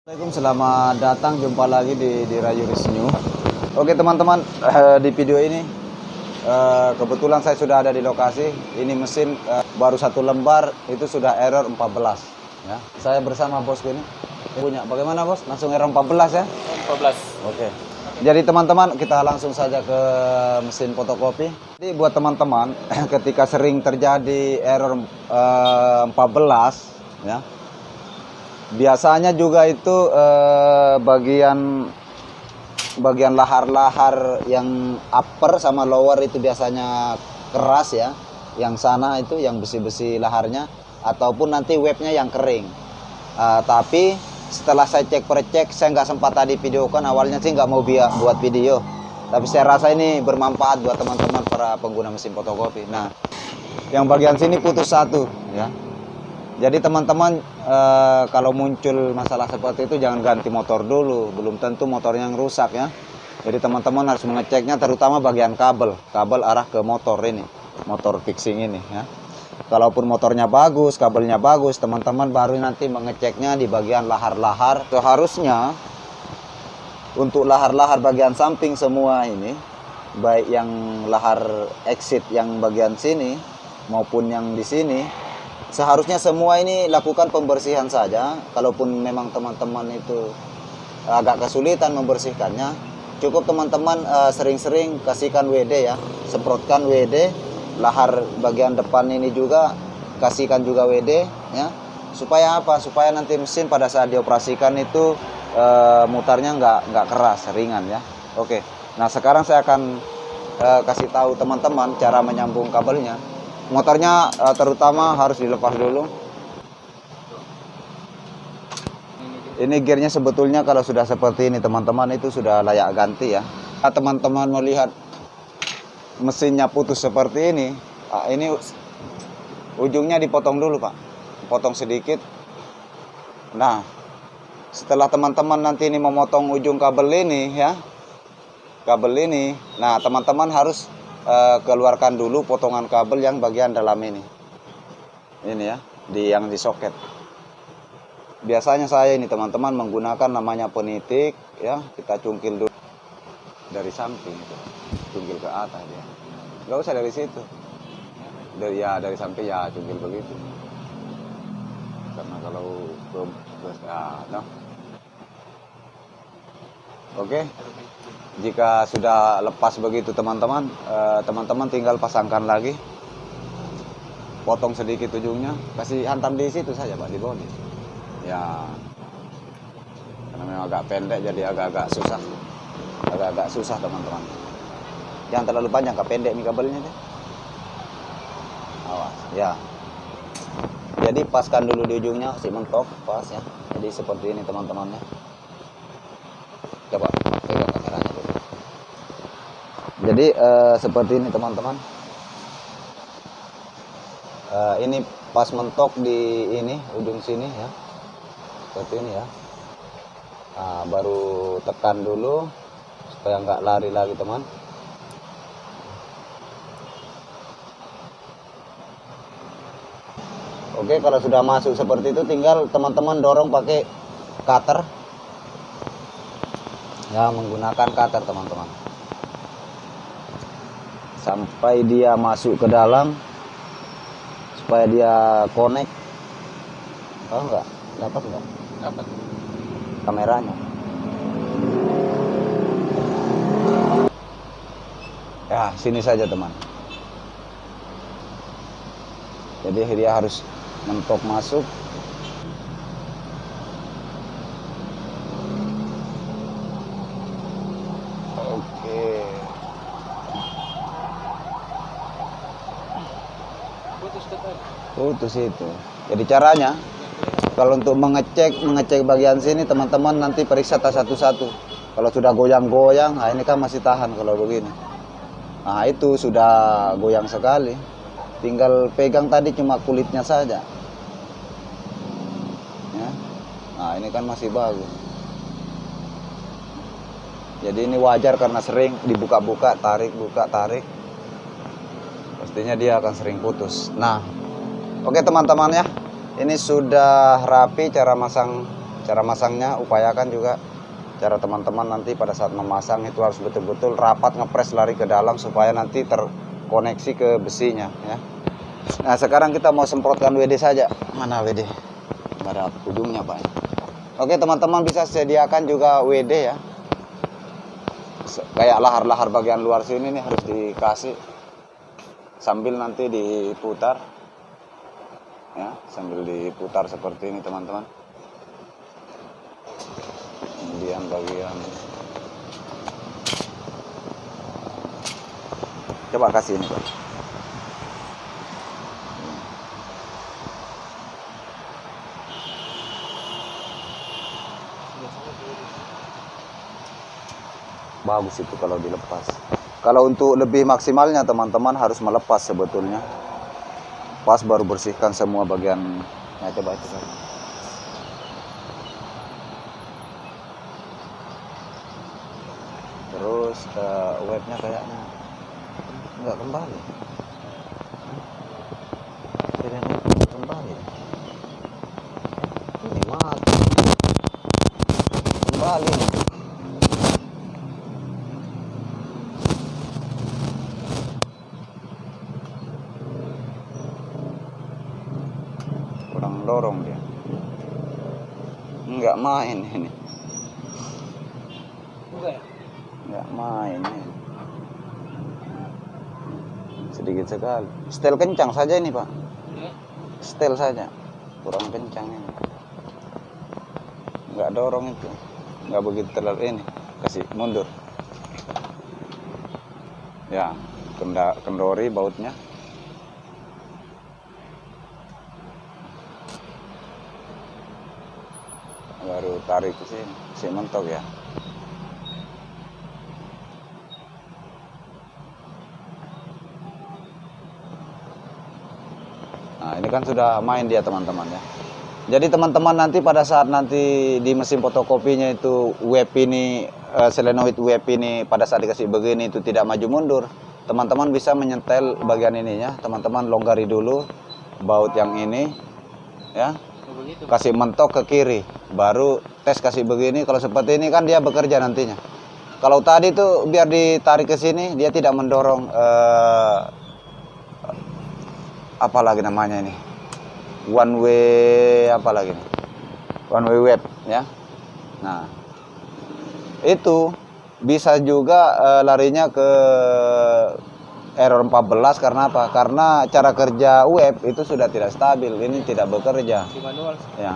Assalamualaikum, selamat datang, jumpa lagi di Rayuris New. Oke teman-teman, di video ini kebetulan saya sudah ada di lokasi. Ini mesin baru satu lembar itu sudah error 14 ya. Saya bersama bosku ini punya. Bagaimana bos? Langsung error 14 ya? 14. Oke. Jadi teman-teman, kita langsung saja ke mesin fotokopi. Jadi buat teman-teman ketika sering terjadi error 14 ya. Biasanya juga itu bagian lahar-lahar yang upper sama lower itu biasanya keras ya. Yang sana itu yang besi-besi laharnya, ataupun nanti webnya yang kering. Tapi setelah saya cek, saya nggak sempat tadi videokan. Awalnya sih nggak mau buat video, tapi saya rasa ini bermanfaat buat teman-teman para pengguna mesin fotokopi. Nah, yang bagian sini putus satu ya. Jadi teman-teman kalau muncul masalah seperti itu jangan ganti motor dulu, belum tentu motornya yang rusak ya. Jadi teman-teman harus mengeceknya, terutama bagian kabel arah ke motor ini, motor fixing ini ya. Kalaupun motornya bagus, kabelnya bagus, teman-teman baru nanti mengeceknya di bagian lahar-lahar. Seharusnya untuk lahar-lahar bagian samping semua ini, baik yang lahar exit yang bagian sini maupun yang di sini, seharusnya semua ini lakukan pembersihan saja. Kalaupun memang teman-teman itu agak kesulitan membersihkannya, cukup teman-teman sering-sering kasihkan WD ya, semprotkan WD. Lahar bagian depan ini juga kasihkan juga WD ya. Supaya apa? Supaya nanti mesin pada saat dioperasikan itu mutarnya nggak keras, ringan ya. Oke. Nah, sekarang saya akan kasih tahu teman-teman cara menyambung kabelnya. Motornya terutama harus dilepas dulu. Ini gearnya sebetulnya kalau sudah seperti ini teman-teman itu sudah layak ganti ya. Teman-teman melihat mesinnya putus seperti ini, ini ujungnya dipotong dulu Pak, potong sedikit. Nah, setelah teman-teman nanti ini memotong ujung kabel ini ya, nah teman-teman harus keluarkan dulu potongan kabel yang bagian dalam ini ya, yang di soket. Biasanya saya ini teman-teman menggunakan namanya penitik ya, kita cungkil dulu dari samping itu, cungkil ke atas ya, nggak usah dari situ, dari samping ya cungkil begitu, karena kalau ke no. Oke. Jika sudah lepas begitu teman-teman, teman-teman tinggal pasangkan lagi, potong sedikit ujungnya, kasih hantam di situ saja Pak, di bodi ya, karena memang agak pendek jadi agak-agak susah teman-teman. Jangan terlalu panjang, pendek nih kabelnya deh. Awas ya. Jadi paskan dulu di ujungnya, kasih mentok pas ya. Jadi seperti ini teman-teman ya. Coba pegang kameranya dulu. Jadi seperti ini teman-teman. Ini pas mentok di ini ujung sini ya, seperti ini ya. Nah, baru tekan dulu supaya nggak lari lagi teman. Oke, kalau sudah masuk seperti itu tinggal teman-teman dorong pakai cutter ya, menggunakan cutter teman-teman sampai dia masuk ke dalam, supaya dia connect. Oh enggak, dapat kameranya ya, sini saja teman. Jadi dia harus mentok masuk. Oke. Putus itu. Jadi caranya kalau untuk mengecek bagian sini teman-teman nanti periksa tas satu-satu. Kalau sudah goyang-goyang, nah ini kan masih tahan kalau begini. Nah itu sudah goyang sekali. Tinggal pegang tadi cuma kulitnya saja ya. Nah ini kan masih bagus. Jadi ini wajar karena sering dibuka-buka, buka tarik, pastinya dia akan sering putus. Nah oke teman-teman ya, ini sudah rapi cara Cara masangnya upayakan juga cara teman-teman nanti pada saat memasang itu harus betul-betul rapat ngepres lari ke dalam supaya nanti terkoneksi ke besinya ya. Nah sekarang kita mau semprotkan WD saja. Mana WD? Nggak ada ujungnya Pak. Oke teman-teman bisa sediakan juga WD ya. Kayak lahar-lahar bagian luar sini nih harus dikasih sambil nanti diputar ya, sambil diputar seperti ini teman-teman. Kemudian bagian coba kasih ini Pak. Bagus itu kalau dilepas. Kalau untuk lebih maksimalnya teman-teman harus melepas sebetulnya. Pas baru bersihkan semua bagian. Nah, coba itu Pak. Terus webnya kayaknya nggak kembali. Tidak kembali. Ini mati. Kembali. Kurang dorong dia. Nggak main ini. Nggak main ini. Sedikit sekali. Setel kencang saja ini Pak. Setel saja. Kurang kencang ini. Nggak dorong itu. Nggak begitu terlalu ini. Kasih mundur. Ya, kendori bautnya. Baru tarik ke sini. Si mentok ya. Nah ini kan sudah main dia teman-teman ya. Jadi teman-teman nanti pada saat nanti di mesin fotokopinya itu web ini solenoid web ini pada saat dikasih begini itu tidak maju mundur, teman-teman bisa menyetel bagian ininya. Teman-teman longgari dulu baut yang ini ya, kasih mentok ke kiri, baru tes kasih begini. Kalau seperti ini kan dia bekerja nantinya. Kalau tadi tuh biar ditarik ke sini dia tidak mendorong apa lagi namanya ini, one way apa lagi nih, one way web ya. Nah itu bisa juga larinya ke error 14 karena apa? Karena cara kerja web itu sudah tidak stabil, ini tidak bekerja ya.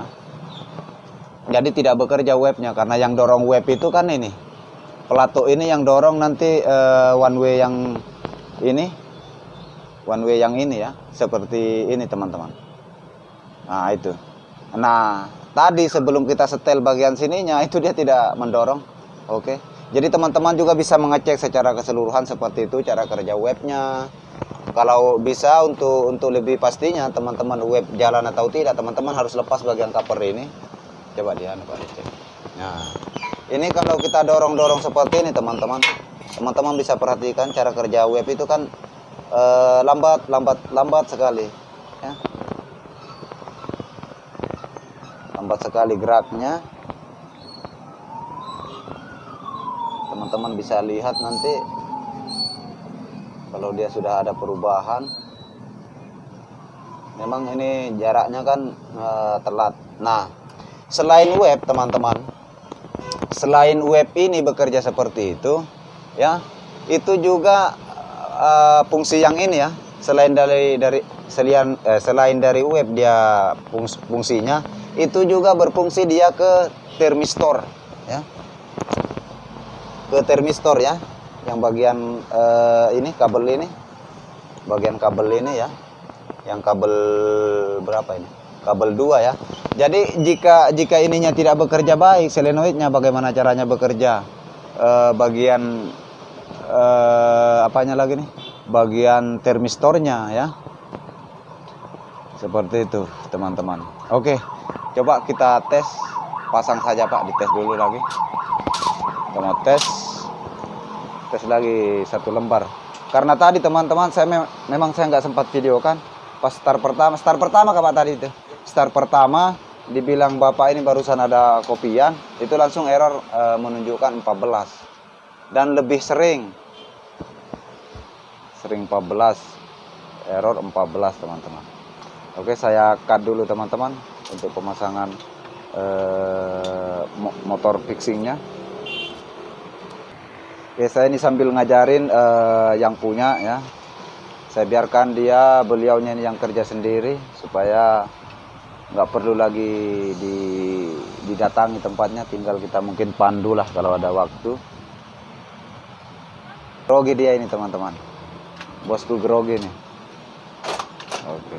Jadi tidak bekerja webnya karena yang dorong web itu kan ini pelatuk ini yang dorong nanti one way yang ini. One way yang ini ya, seperti ini teman-teman. Nah itu. Nah tadi sebelum kita setel bagian sininya itu dia tidak mendorong. Oke. Jadi teman-teman juga bisa mengecek secara keseluruhan seperti itu cara kerja webnya. Kalau bisa untuk lebih pastinya teman-teman web jalan atau tidak, teman-teman harus lepas bagian cover ini. Coba dia cek. Nah ini kalau kita dorong-dorong seperti ini teman-teman, teman-teman bisa perhatikan cara kerja web itu kan lambat sekali ya. Lambat sekali geraknya. Teman-teman bisa lihat nanti kalau dia sudah ada perubahan. Memang ini jaraknya kan telat. Nah selain web teman-teman, selain web ini bekerja seperti itu ya, itu juga fungsi yang ini ya, selain dari web dia fungsinya itu juga berfungsi dia ke termistor ya, ke termistor ya, yang bagian ini kabel ini, bagian kabel ini ya, yang kabel berapa ini, kabel 2 ya. Jadi jika ininya tidak bekerja baik solenoidnya, bagaimana caranya bekerja bagian apanya lagi nih, bagian termistornya ya, seperti itu teman-teman. Oke, coba kita tes, pasang saja Pak, dites dulu lagi. Kita mau tes lagi 1 lembar karena tadi teman-teman saya memang saya nggak sempat video kan pas start pertama Pak tadi itu start pertama dibilang bapak ini barusan ada kopian, itu langsung error menunjukkan 14 dan lebih sering 14, error 14 teman-teman. Oke, saya cut dulu teman-teman untuk pemasangan motor fixingnya. Oke, saya ini sambil ngajarin yang punya ya. Saya biarkan beliaunya ini yang kerja sendiri supaya nggak perlu lagi didatangi tempatnya, tinggal kita mungkin pandu lah kalau ada waktu. Grogi dia ini teman-teman, bosku grogi nih. Oke.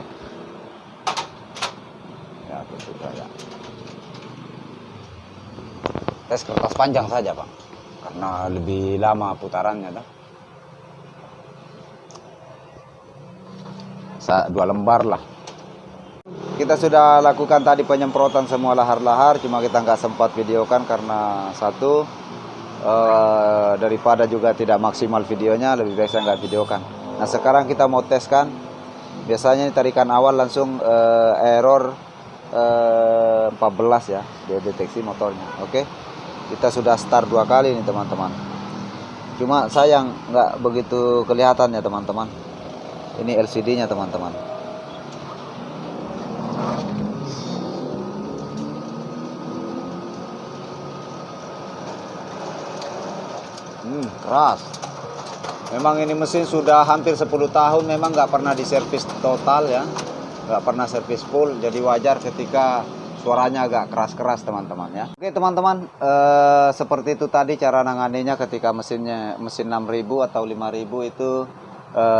Ya, itu saja. Tes kertas panjang saja Pak, karena lebih lama putarannya dah. 2 lembar lah. Kita sudah lakukan tadi penyemprotan semua lahar-lahar, cuma kita nggak sempat videokan karena satu daripada juga tidak maksimal videonya, lebih baik saya nggak videokan. Nah sekarang kita mau teskan. Biasanya tarikan awal langsung error 14 ya, dia deteksi motornya. Oke, kita sudah start 2 kali nih teman-teman. Cuma sayang nggak begitu kelihatan ya teman-teman. Ini LCD-nya teman-teman. Keras. Memang ini mesin sudah hampir 10 tahun, memang nggak pernah diservis total ya, nggak pernah servis full. Jadi wajar ketika suaranya agak keras-keras teman-teman ya. Oke teman-teman, seperti itu tadi cara nanganinya ketika mesin 6.000 atau 5.000 itu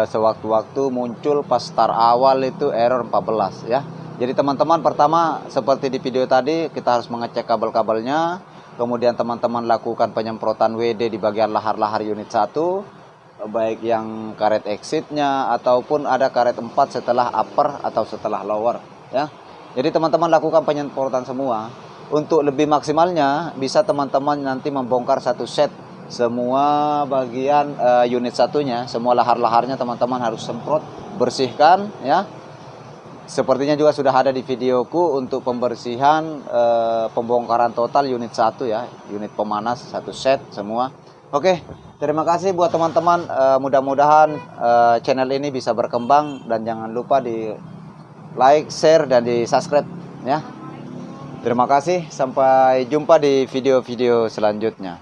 sewaktu-waktu muncul pas start awal itu error 14 ya. Jadi teman-teman, pertama seperti di video tadi kita harus mengecek kabel-kabelnya, kemudian teman-teman lakukan penyemprotan WD di bagian lahar-lahar unit 1, baik yang karet exitnya ataupun ada karet 4 setelah upper atau setelah lower ya. Jadi teman-teman lakukan penyemprotan semua. Untuk lebih maksimalnya bisa teman-teman nanti membongkar satu set semua bagian unit satunya, semua lahar-laharnya teman-teman harus semprot, bersihkan ya. Sepertinya juga sudah ada di videoku untuk pembersihan pembongkaran total unit 1 ya, unit pemanas satu set semua. Oke, terima kasih buat teman-teman, mudah-mudahan channel ini bisa berkembang dan jangan lupa di like, share dan di subscribe ya. Terima kasih, sampai jumpa di video-video selanjutnya.